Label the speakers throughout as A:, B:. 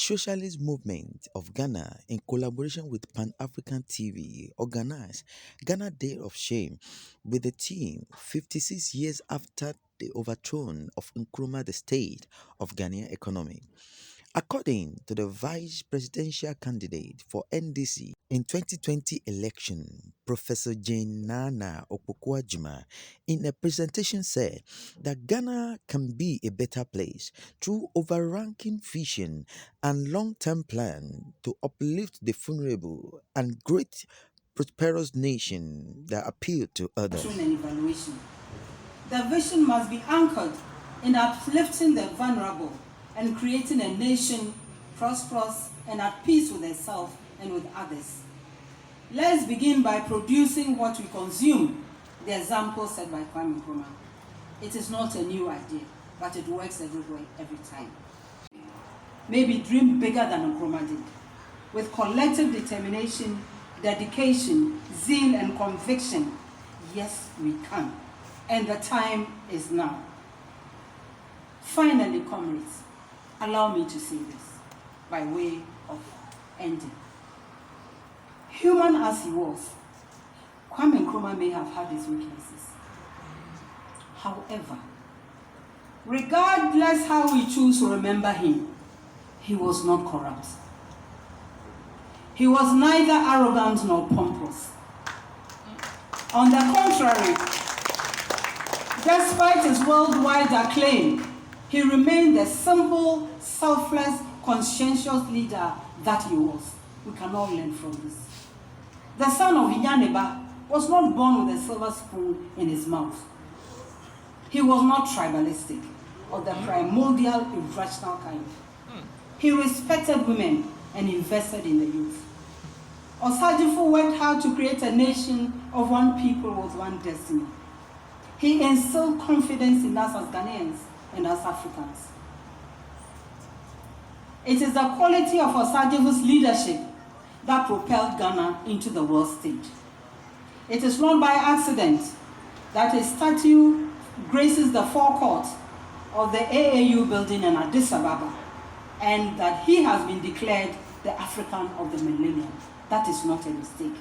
A: socialist movement of Ghana, in collaboration with Pan-African TV, organized Ghana Day of Shame with the theme 56 years after the overthrow of Nkrumah, the state of Ghanaian economy. According to the vice presidential candidate for NDC in 2020 election, Professor Jane Naana Opoku-Agyeman, in a presentation said that Ghana can be a better place through overranking vision and long-term plan to uplift the vulnerable and great prosperous nation that appeal to others.
B: And evaluation. The vision must be anchored in uplifting the vulnerable and creating a nation prosperous and at peace with itself and with others. Let's begin by producing what we consume, the example set by Kwame Nkrumah. It is not a new idea, but it works everywhere, every time. Maybe dream bigger than Nkrumah did. With collective determination, dedication, zeal, and conviction, yes, we can. And the time is now. Finally, comrades, allow me to say this by way of ending. Human as he was, Kwame Nkrumah may have had his weaknesses. However, regardless how we choose to remember him, he was not corrupt. He was neither arrogant nor pompous. On the contrary, despite his worldwide acclaim, he remained the simple, selfless, conscientious leader that he was. We can all learn from this. The son of Yaneba was not born with a silver spoon in his mouth. He was not tribalistic or the primordial, irrational kind. He respected women and invested in the youth. Osagyefo worked hard to create a nation of one people with one destiny. He instilled confidence in us as Ghanaians and as Africans. It is the quality of Osagyefo's leadership that propelled Ghana into the world stage. It is not by accident that a statue graces the forecourt of the AAU building in Addis Ababa, and that he has been declared the African of the millennium. That is not a mistake.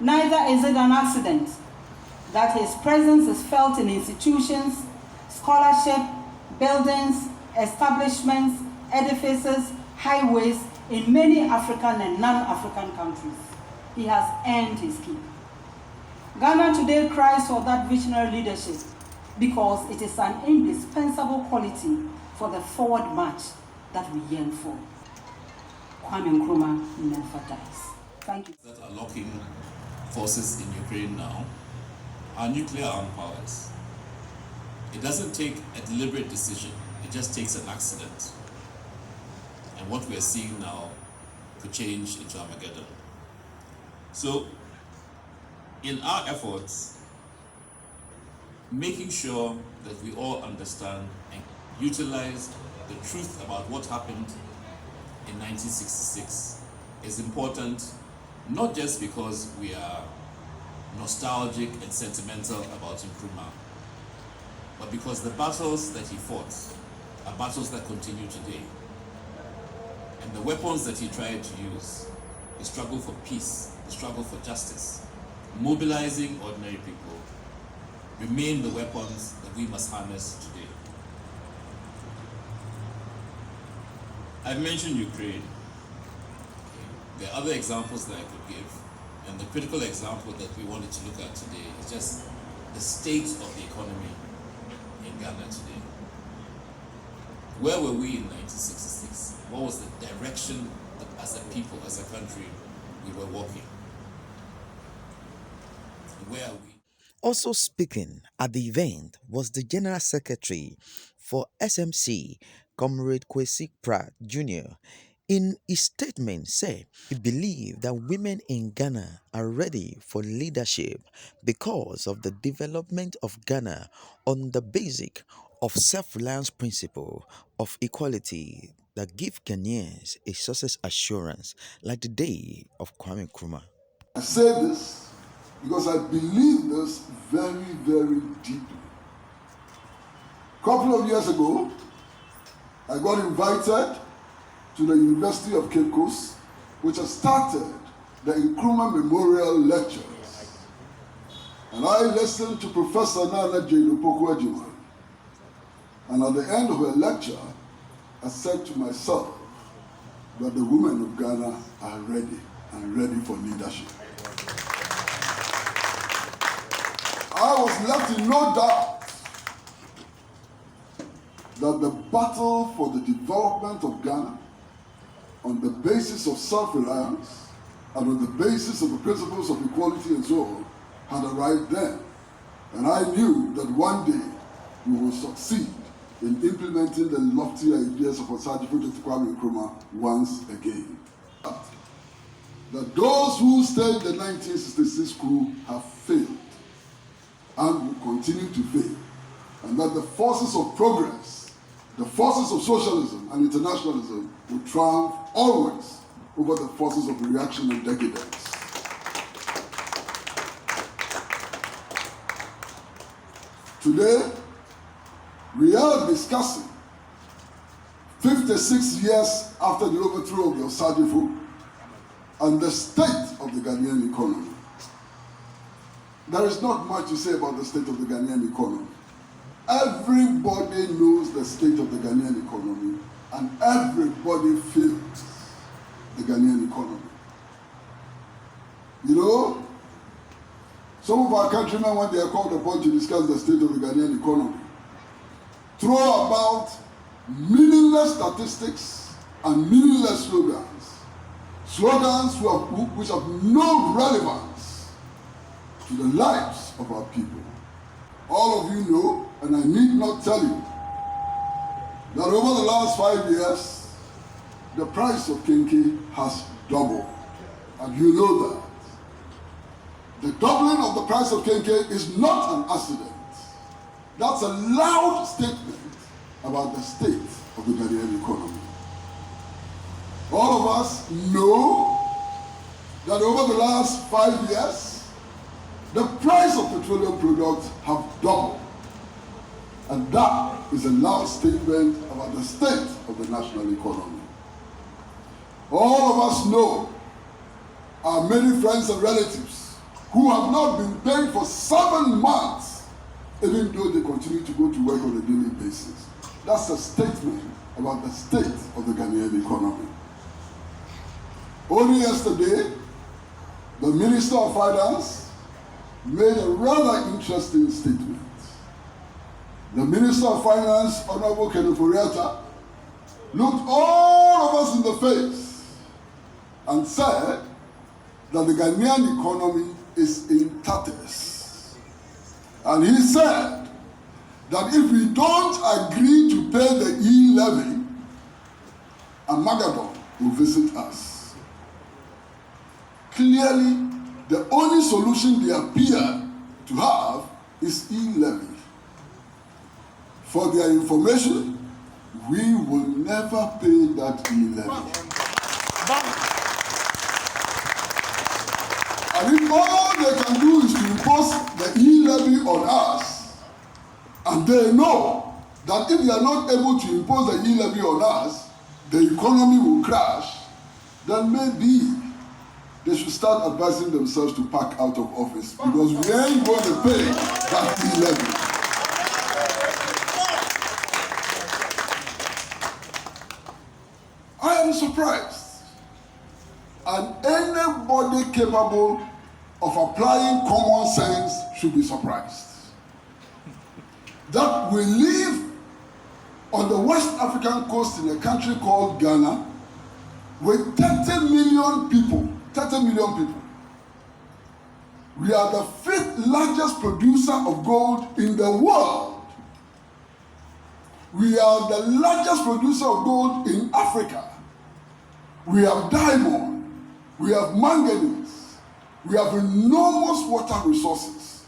B: Neither is it an accident that his presence is felt in institutions, scholarship, buildings, establishments, edifices, highways in many African and non-African countries. He has earned his keep. Ghana today cries for that visionary leadership because it is an indispensable quality for the forward march that we yearn for. Kwame Nkrumah never dies. Thank you.
C: That are locking forces in Ukraine now are nuclear armed powers. It doesn't take a deliberate decision, it just takes an accident. And what we're seeing now could change into Armageddon. So, in our efforts, making sure that we all understand and utilize the truth about what happened in 1966 is important, not just because we are nostalgic and sentimental about Nkrumah, but because the battles that he fought are battles that continue today. And the weapons that he tried to use, the struggle for peace, the struggle for justice, mobilizing ordinary people, remain the weapons that we must harness today. I've mentioned Ukraine. There are other examples that I could give, and the critical example that we wanted to look at today is just the state of the economy in Ghana today. Where were we in 1966? What was the direction that as a people, as a country, we were walking? Where are we?
A: Also speaking at the event was the General Secretary for SMC, Comrade Kwesi Pratt Jnr. In his statement said he believed that women in Ghana are ready for leadership because of the development of Ghana on the basic of self-reliance principle of equality that give Ghanaians a success assurance like the day of Kwame Nkrumah.
D: I say this because I believe this very, very deeply. A couple of years ago, I got invited to the University of Cape Coast, which has started the Nkrumah Memorial Lectures. And I listened to Professor Jane Naana Opoku-Agyeman. And at the end of her lecture, I said to myself that the women of Ghana are ready and ready for leadership. I was left in no doubt that the battle for the development of Ghana on the basis of self-reliance and on the basis of the principles of equality and so on had arrived then. And I knew that one day we will succeed in implementing the lofty ideas of Kwame Nkrumah once again. That those who stayed the 1966 coup have failed and will continue to fail, and that the forces of progress, the forces of socialism and internationalism will triumph always over the forces of reaction and decadence. Today, we are discussing 56 years after the overthrow of the Osadifo and the state of the Ghanaian economy. There is not much to say about the state of the Ghanaian economy. Everybody knows the state of the Ghanaian economy, and everybody feels the Ghanaian economy. You know, some of our countrymen, when they are called upon to discuss the state of the Ghanaian economy, throw about meaningless statistics and meaningless slogans which have no relevance to the lives of our people. All of you know, and I need not tell you, that over the last 5 years, the price of kenkey has doubled. And you know that. The doubling of the price of kenkey is not an accident. That's a loud statement about the state of the Ghanaian economy. All of us know that over the last 5 years, the price of petroleum products have doubled. And that is a loud statement about the state of the national economy. All of us know our many friends and relatives who have not been paid for 7 months, even though they continue to go to work on a daily basis. That's a statement about the state of the Ghanaian economy. Only yesterday, the Minister of Finance made a rather interesting statement. The Minister of Finance, Honorable Keneforiata, looked all of us in the face and said that the Ghanaian economy is in tatters. And he said that if we don't agree to pay the E-LEVY, Armageddon will visit us. Clearly, the only solution they appear to have is E-LEVY. For their information, we will never pay that E-LEVY. And if all they can do is to impose the E-LEVY on us, and they know that if they are not able to impose the E-LEVY on us, the economy will crash, then maybe they should start advising themselves to pack out of office, because we ain't going to pay that E-LEVY. I am surprised, and anybody capable of applying common sense should be surprised that we live on the West African coast in a country called Ghana with 30 million people. 30 million people. We are the 5th largest producer of gold in the world. We are the largest producer of gold in Africa. We have diamond, we have manganese, we have enormous water resources.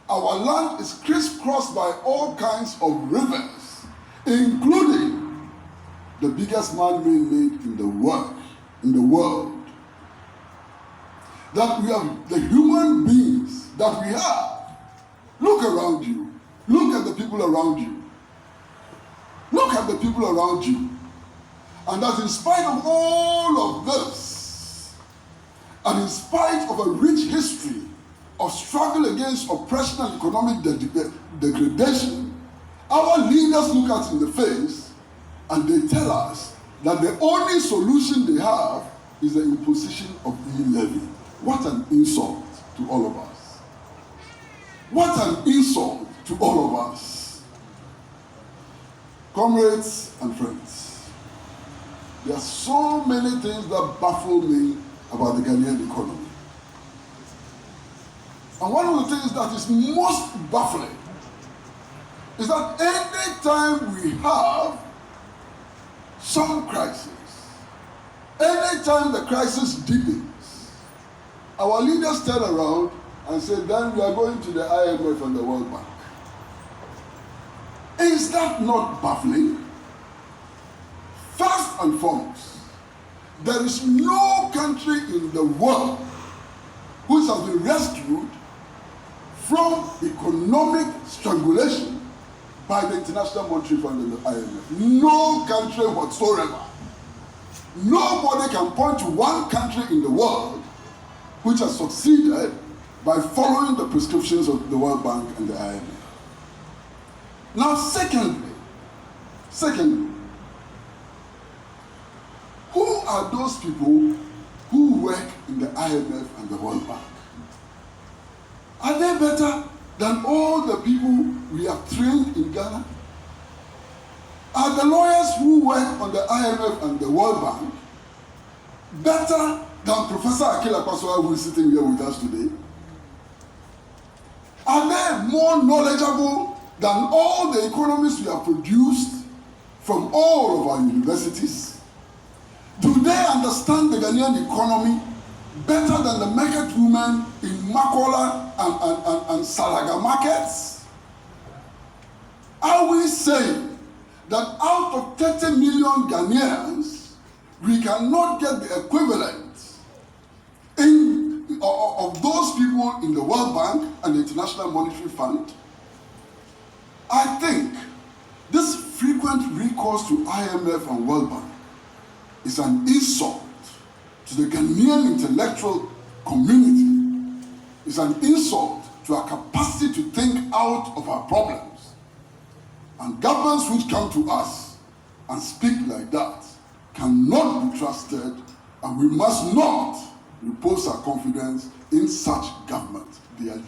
D: Our land is crisscrossed by all kinds of rivers, including the biggest man-made lake in the world. That we have the human beings that we have. Look around you. Look at the people around you. Look at the people around you. And that in spite of all of this, and in spite of a rich history of struggle against oppression and economic degradation, our leaders look us in the face and they tell us that the only solution they have is the imposition of E-LEVY. What an insult to all of us. What an insult to all of us. Comrades and friends, there are so many things that baffle me about the Ghanaian economy. And one of the things that is most baffling is that any time we have some crisis, any time the crisis deepens, our leaders turn around and say, then we are going to the IMF and the World Bank. Is that not baffling? First and foremost, there is no country in the world which has been rescued from economic strangulation by the International Monetary Fund and the IMF. No country whatsoever. Nobody can point to one country in the world which has succeeded by following the prescriptions of the World Bank and the IMF. Now, secondly, who are those people who work in the IMF and the World Bank? Are they better than all the people we have trained in Ghana? Are the lawyers who work on the IMF and the World Bank better than Professor Akila Kwasoa, who is sitting here with us today? Are they more knowledgeable than all the economists we have produced from all of our universities? Do they understand the Ghanaian economy better than the market women in Makola and Salaga markets? Are we saying that out of 30 million Ghanaians, we cannot get the equivalent of those people in the World Bank and the International Monetary Fund? I think this frequent recourse to IMF and World Bank is an insult to the Ghanaian intellectual community. It's an insult to our capacity to think out of our problems. And governments which come to us and speak like that cannot be trusted, and we must not repose our confidence in such government. They are